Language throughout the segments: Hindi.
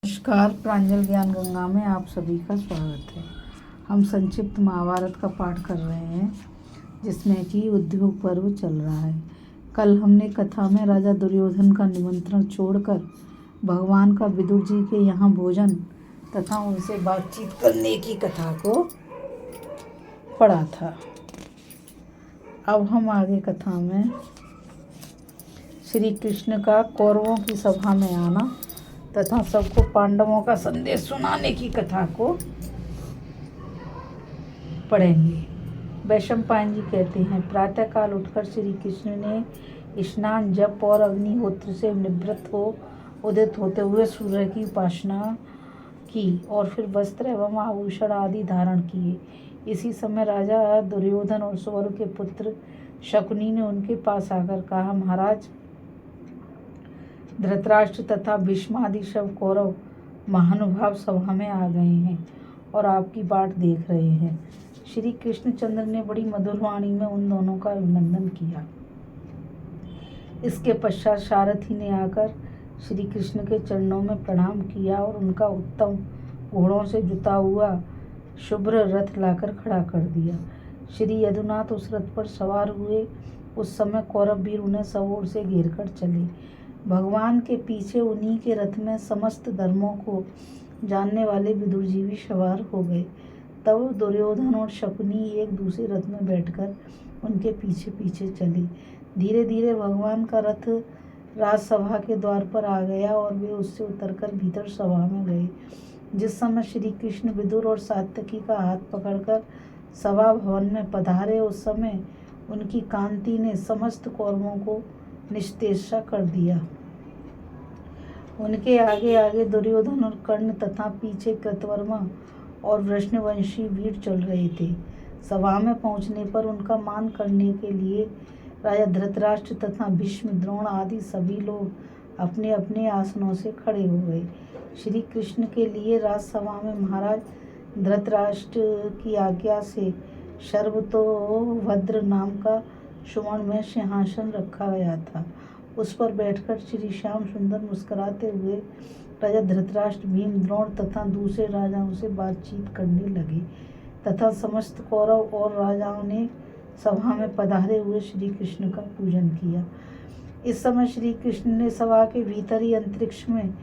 नमस्कार। प्रांजल ज्ञान गंगा में आप सभी का स्वागत है। हम संक्षिप्त महाभारत का पाठ कर रहे हैं, जिसमें कि उद्योग पर्व चल रहा है। कल हमने कथा में राजा दुर्योधन का निमंत्रण छोड़कर भगवान का विदुर जी के यहाँ भोजन तथा उनसे बातचीत करने की कथा को पढ़ा था। अब हम आगे कथा में श्री कृष्ण का कौरवों की सभा में आना तथा सबको पांडवों का संदेश सुनाने की कथा को पढ़ेंगे। वैशंपायन जी कहते हैं, प्रातःकाल उठकर श्री कृष्ण ने स्नान, जप और अग्निहोत्र से निवृत्त हो उदित होते हुए सूर्य की उपासना की और फिर वस्त्र एवं आभूषण आदि धारण किए। इसी समय राजा दुर्योधन और सुवरु के पुत्र शकुनी ने उनके पास आकर कहा, महाराज, धृतराष्ट्र तथा भीष्म आदि सब कौरव महानुभाव सभा में आ गए हैं और आपकी बाट देख रहे हैं। श्री कृष्णचंद्र ने बड़ी मधुर वाणी में उन दोनों का अभिनंदन किया। इसके पश्चात सारथी ने आकर श्री कृष्ण के चरणों में प्रणाम किया और उनका उत्तम घोड़ों से जुता हुआ शुभ्र रथ लाकर खड़ा कर दिया। श्री यदुनाथ उस रथ पर सवार हुए। उस समय कौरव वीर उन्हें सब ओर से घेर कर चले। भगवान के पीछे उन्हीं के रथ में समस्त धर्मों को जानने वाले विदुर जी भी सवार हो गए। तब दुर्योधन और शकुनी एक दूसरे रथ में बैठकर उनके पीछे पीछे चले। धीरे धीरे भगवान का रथ राजसभा के द्वार पर आ गया और वे उससे उतरकर भीतर सभा में गए। जिस समय श्री कृष्ण विदुर और सात्यकी का हाथ पकड़कर सभा भवन में पधारे, उस समय उनकी कांति ने समस्त कौरवों को निस्तेज कर दिया। उनके आगे आगे दुर्योधन और कर्ण तथा पीछे कृतवर्मा और वृषणवंशी वीर चल रहे थे। सभा में पहुंचने पर उनका मान करने के लिए राजा धृतराष्ट्र तथा भीष्म, द्रोण आदि सभी लोग अपने अपने आसनों से खड़े हो गए। श्री कृष्ण के लिए राजसभा में महाराज धृतराष्ट्र की आज्ञा से सर्वतोभद्र नाम का सुवर्ण में सिंहासन रखा गया था। उस पर बैठकर श्री श्याम सुंदर मुस्कुराते हुए राजा धृतराष्ट्र, भीम, द्रोण तथा दूसरे राजाओं से बातचीत करने लगे तथा समस्त कौरव और राजाओं ने सभा में पधारे हुए श्री कृष्ण का पूजन किया। इस समय श्री कृष्ण ने सभा के भीतर ही अंतरिक्ष में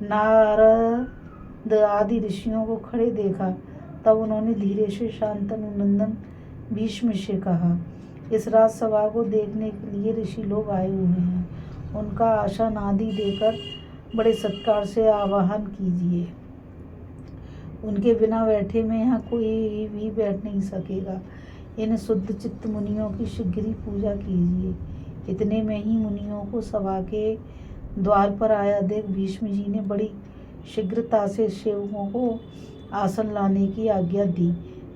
नारद आदि ऋषियों को खड़े देखा। तब उन्होंने धीरे से शांतनु नंदन भीष्म से कहा, इस राजसभा को देखने के लिए ऋषि लोग आए हुए हैं। उनका आसन आदि देकर बड़े सत्कार से आवाहन कीजिए। उनके बिना बैठे में यहाँ कोई भी बैठ नहीं सकेगा। इन शुद्ध चित्त मुनियों की शीघ्र ही पूजा कीजिए। इतने में ही मुनियों को सभा के द्वार पर आया देख भीष्म जी ने बड़ी शीघ्रता से सेवकों को आसन लाने की आज्ञा दी।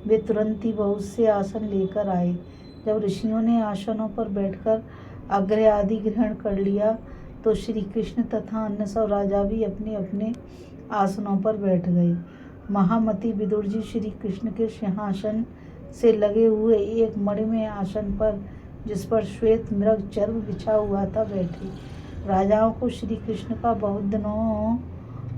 वे तुरंत ही बहुत से आसन लेकर आए। जब ऋषियों ने आसनों पर बैठकर अर्घ्य आदि ग्रहण कर लिया, तो श्री कृष्ण तथा अन्य सब राजा भी अपने अपने आसनों पर बैठ गए। महामति विदुर जी श्री कृष्ण के सिंहासन से लगे हुए एक मणिमय आसन पर, जिस पर श्वेत मृग चर्म बिछा हुआ था, बैठे। राजाओं को श्री कृष्ण का बहुत दिनों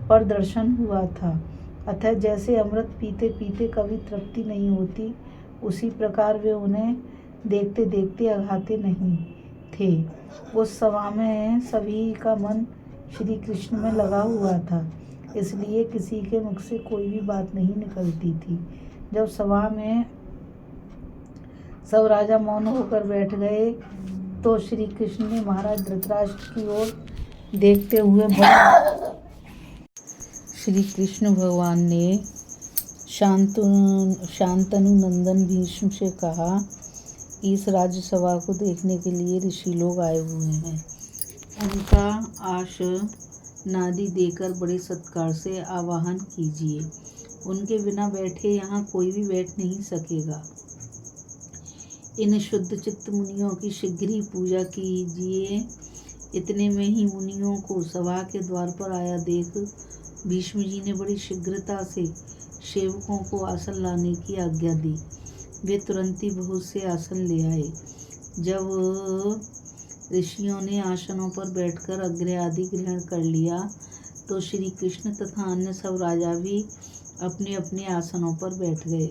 पर दर्शन हुआ था, अतः जैसे अमृत पीते पीते कभी तृप्ति नहीं होती, उसी प्रकार वे उन्हें देखते देखते अघाते नहीं थे। उस सभा में सभी का मन श्री कृष्ण में लगा हुआ था, इसलिए किसी के मुख से कोई भी बात नहीं निकलती थी। जब सभा में सब राजा मौन होकर बैठ गए, तो श्री कृष्ण ने महाराज धृतराष्ट्र की ओर देखते हुए श्री कृष्ण भगवान ने शांतनु नंदन भीष्म से कहा, इस राज्यसभा को देखने के लिए ऋषि लोग आए हुए हैं। उनका आसनादि देकर बड़े सत्कार से आवाहन कीजिए। उनके बिना बैठे यहाँ कोई भी बैठ नहीं सकेगा। इन शुद्ध चित्त मुनियों की शीघ्र ही पूजा कीजिए। इतने में ही मुनियों को सभा के द्वार पर आया देख भीष्म जी ने बड़ी शीघ्रता से सेवकों को आसन लाने की आज्ञा दी। वे तुरंत ही बहुत से आसन ले आए। जब ऋषियों ने आसनों पर बैठकर अर्घ्य आदि ग्रहण कर लिया, तो श्री कृष्ण तथा अन्य सब राजा भी अपने अपने आसनों पर बैठ गए।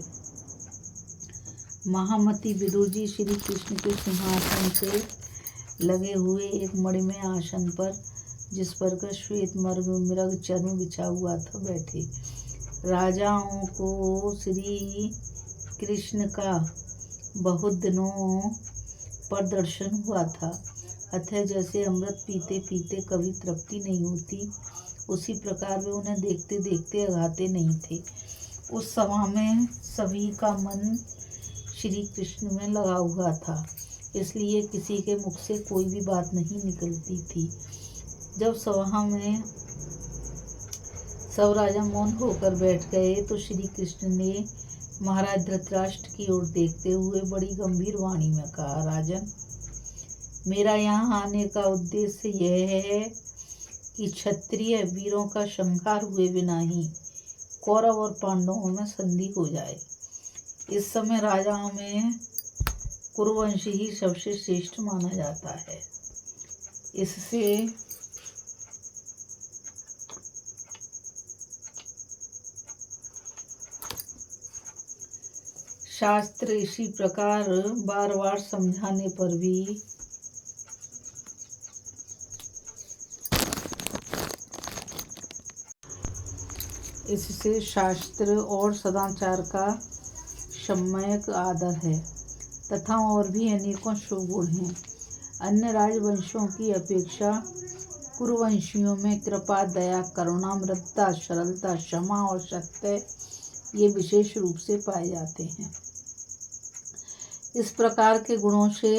महामती विदुर जी श्री कृष्ण के सिंहासन से लगे हुए एक मणिमय आसन पर, जिस पर का श्वेत मृग चर्म बिछा हुआ था, बैठे। राजाओं को श्री कृष्ण का बहुत दिनों पर दर्शन हुआ था, अतः जैसे अमृत पीते पीते कभी तृप्ति नहीं होती, उसी प्रकार वे उन्हें देखते देखते अघाते नहीं थे। उस सभा में सभी का मन श्री कृष्ण में लगा हुआ था, इसलिए किसी के मुख से कोई भी बात नहीं निकलती थी। जब सभा में सब राजा मौन होकर बैठ गए तो श्री कृष्ण ने महाराज धृतराष्ट्र की ओर देखते हुए बड़ी गंभीर वाणी में कहा, राजन, मेरा यहाँ आने का उद्देश्य यह है कि क्षत्रिय वीरों का संहार हुए बिना ही कौरव और पांडवों में संधि हो जाए। इस समय राजाओं में कुरुवंश ही सबसे श्रेष्ठ माना जाता है। इससे शास्त्र इसी प्रकार बार बार समझाने पर भी इससे शास्त्र और सदाचार का सम्यक आदर है तथा और भी अनेकों शुभ गुण हैं। अन्य राजवंशों की अपेक्षा कुरुवंशियों में कृपा, दया, करुणा, मृदुता, सरलता, क्षमा और सत्य ये विशेष रूप से पाए जाते हैं। इस प्रकार के गुणों से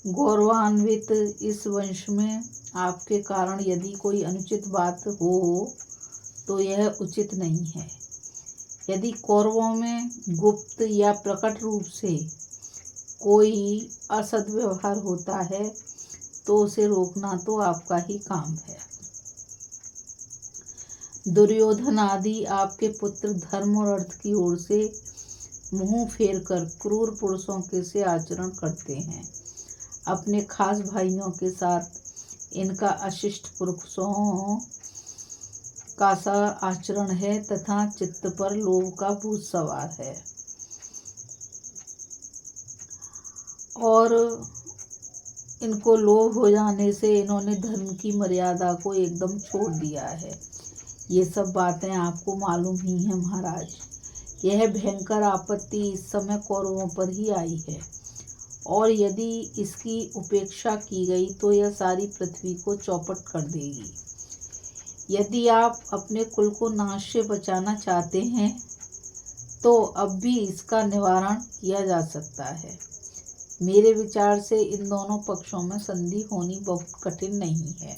गौरवान्वित इस वंश में आपके कारण यदि कोई अनुचित बात हो तो यह उचित नहीं है। यदि कौरवों में गुप्त या प्रकट रूप से कोई असद्व्यवहार होता है तो उसे रोकना तो आपका ही काम है। दुर्योधन आदि आपके पुत्र धर्म और अर्थ की ओर से मुंह फेर कर क्रूर पुरुषों के से आचरण करते हैं। अपने खास भाइयों के साथ इनका अशिष्ट पुरुषों का सा आचरण है तथा चित्त पर लोभ का भूत सवार है और इनको लोभ हो जाने से इन्होंने धर्म की मर्यादा को एकदम छोड़ दिया है। ये सब बातें आपको मालूम ही है महाराज। यह भयंकर आपत्ति इस समय कौरवों पर ही आई है और यदि इसकी उपेक्षा की गई तो यह सारी पृथ्वी को चौपट कर देगी। यदि आप अपने कुल को नाश से बचाना चाहते हैं तो अब भी इसका निवारण किया जा सकता है। मेरे विचार से इन दोनों पक्षों में संधि होनी बहुत कठिन नहीं है।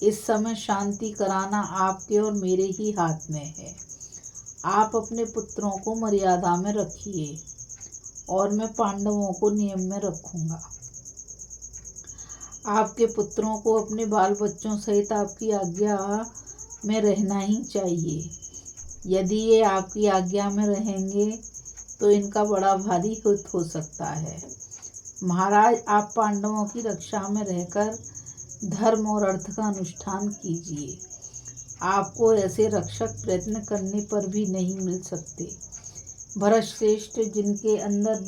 इस समय शांति कराना आपके और मेरे ही हाथ में है। आप अपने पुत्रों को मर्यादा में रखिए और मैं पांडवों को नियम में रखूंगा। आपके पुत्रों को अपने बाल बच्चों सहित आपकी आज्ञा में रहना ही चाहिए। यदि ये आपकी आज्ञा में रहेंगे तो इनका बड़ा भारी हित हो सकता है। महाराज, आप पांडवों की रक्षा में रहकर धर्म और अर्थ का अनुष्ठान कीजिए। आपको ऐसे रक्षक प्रयत्न करने पर भी नहीं मिल सकते। भरतश्रेष्ठ, जिनके अंदर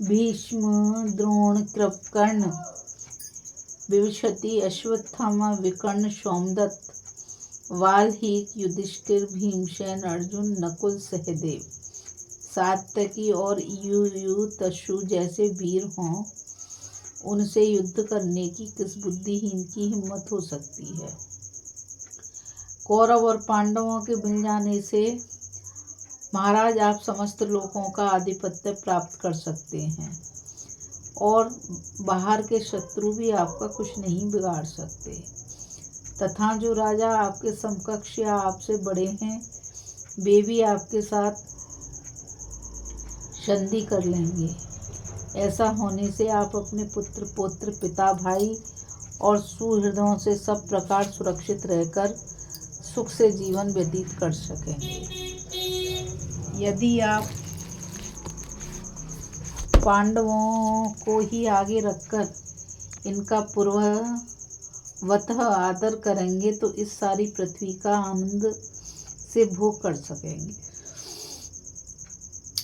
भीष्म, द्रोण, कृप, कर्ण, विभूति, अश्वत्थामा, विकर्ण, सोमदत्त, वाल्मीकि, युधिष्ठिर, भीमसेन, अर्जुन, नकुल, सहदेव, सात्यकी और युयुत्सु जैसे वीर हों, उनसे युद्ध करने की किस बुद्धिहीन की हिम्मत हो सकती है। कौरव और पांडवों के मिल जाने से महाराज आप समस्त लोगों का आधिपत्य प्राप्त कर सकते हैं और बाहर के शत्रु भी आपका कुछ नहीं बिगाड़ सकते तथा जो राजा आपके समकक्ष या आपसे बड़े हैं वे भी आपके साथ संधि कर लेंगे। ऐसा होने से आप अपने पुत्र, पौत्र, पिता, भाई और सुहृदों से सब प्रकार सुरक्षित रहकर सुख से जीवन व्यतीत कर सकेंगे। यदि आप पांडवों को ही आगे रखकर इनका पूर्व वतः आदर करेंगे तो इस सारी पृथ्वी का आनंद से भोग कर सकेंगे।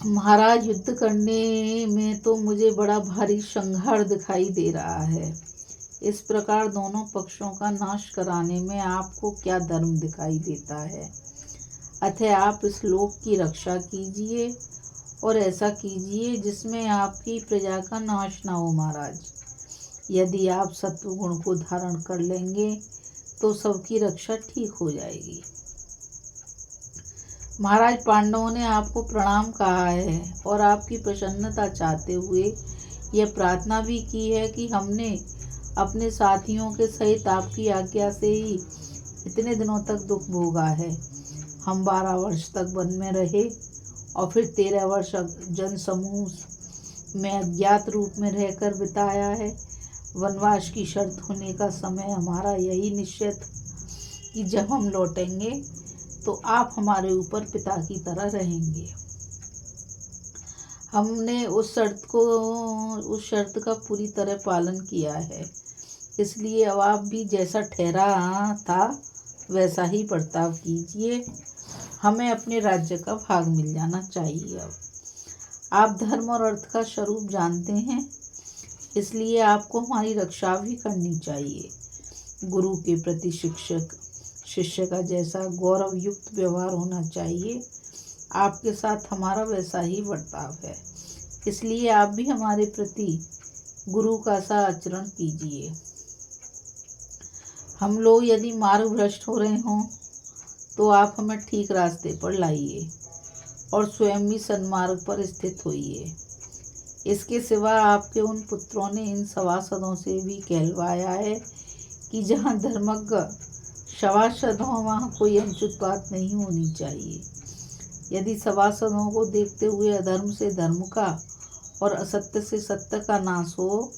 महाराज, युद्ध करने में तो मुझे बड़ा भारी संहार दिखाई दे रहा है। इस प्रकार दोनों पक्षों का नाश कराने में आपको क्या धर्म दिखाई देता है? अतः आप इस लोक की रक्षा कीजिए और ऐसा कीजिए जिसमें आपकी प्रजा का नाश ना हो। महाराज, यदि आप सत्व गुण को धारण कर लेंगे तो सबकी रक्षा ठीक हो जाएगी। महाराज, पांडवों ने आपको प्रणाम कहा है और आपकी प्रसन्नता चाहते हुए यह प्रार्थना भी की है कि हमने अपने साथियों के सहित आपकी आज्ञा से ही इतने दिनों तक दुख भोगा है। हम 12 वर्ष तक वन में रहे और फिर 13 वर्ष जन समूह में अज्ञात रूप में रहकर बिताया है। वनवास की शर्त होने का समय हमारा यही निश्चय था कि जब हम लौटेंगे तो आप हमारे ऊपर पिता की तरह रहेंगे। हमने उस शर्त का पूरी तरह पालन किया है, इसलिए अब आप भी जैसा ठहरा था वैसा ही बर्ताव कीजिए। हमें अपने राज्य का भाग मिल जाना चाहिए। अब आप धर्म और अर्थ का स्वरूप जानते हैं, इसलिए आपको हमारी रक्षा भी करनी चाहिए। गुरु के प्रति शिष्य का जैसा गौरव युक्त व्यवहार होना चाहिए, आपके साथ हमारा वैसा ही बर्ताव है। इसलिए आप भी हमारे प्रति गुरु का सा आचरण कीजिए। हम लोग यदि मार्ग भ्रष्ट हो रहे हों तो आप हमें ठीक रास्ते पर लाइए और स्वयं भी सन्मार्ग पर स्थित होइए। इसके सिवा आपके उन पुत्रों ने इन सभासदों से भी कहलवाया है कि जहाँ धर्मज्ञ सभासद हों वहाँ कोई अनुचित बात नहीं होनी चाहिए। यदि सभासदों को देखते हुए अधर्म से धर्म का और असत्य से सत्य का नाश हो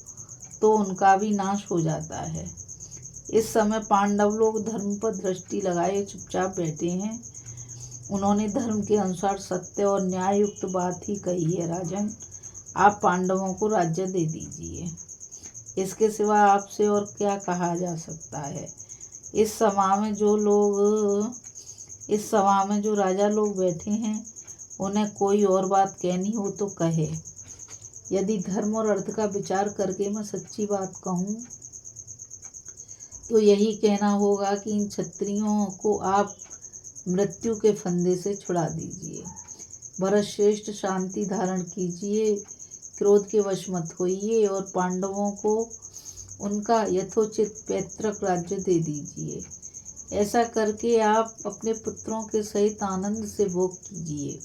तो उनका भी नाश हो जाता है। इस समय पांडव लोग धर्म पर दृष्टि लगाए चुपचाप बैठे हैं। उन्होंने धर्म के अनुसार सत्य और न्याय युक्त बात ही कही है। राजन, आप पांडवों को राज्य दे दीजिए। इसके सिवा आपसे और क्या कहा जा सकता है? इस सभा में जो राजा लोग बैठे हैं उन्हें कोई और बात कहनी हो तो कहे। यदि धर्म और अर्थ का विचार करके मैं सच्ची बात कहूँ तो यही कहना होगा कि इन क्षत्रियों को आप मृत्यु के फंदे से छुड़ा दीजिए। भरतश्रेष्ठ, शांति धारण कीजिए, क्रोध के वश मत होइए और पांडवों को उनका यथोचित पैतृक राज्य दे दीजिए। ऐसा करके आप अपने पुत्रों के सहित आनंद से भोग कीजिए।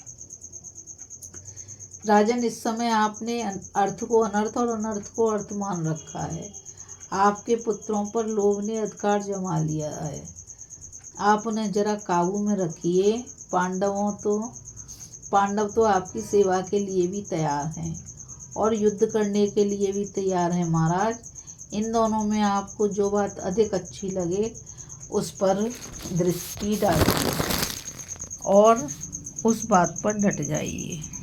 राजन, इस समय आपने अर्थ को अनर्थ और अनर्थ को अर्थ मान रखा है। आपके पुत्रों पर लोभ ने अधिकार जमा लिया है। आप उन्हें जरा काबू में रखिए। पांडव तो आपकी सेवा के लिए भी तैयार हैं और युद्ध करने के लिए भी तैयार हैं। महाराज, इन दोनों में आपको जो बात अधिक अच्छी लगे उस पर दृष्टि डालिए और उस बात पर डट जाइए।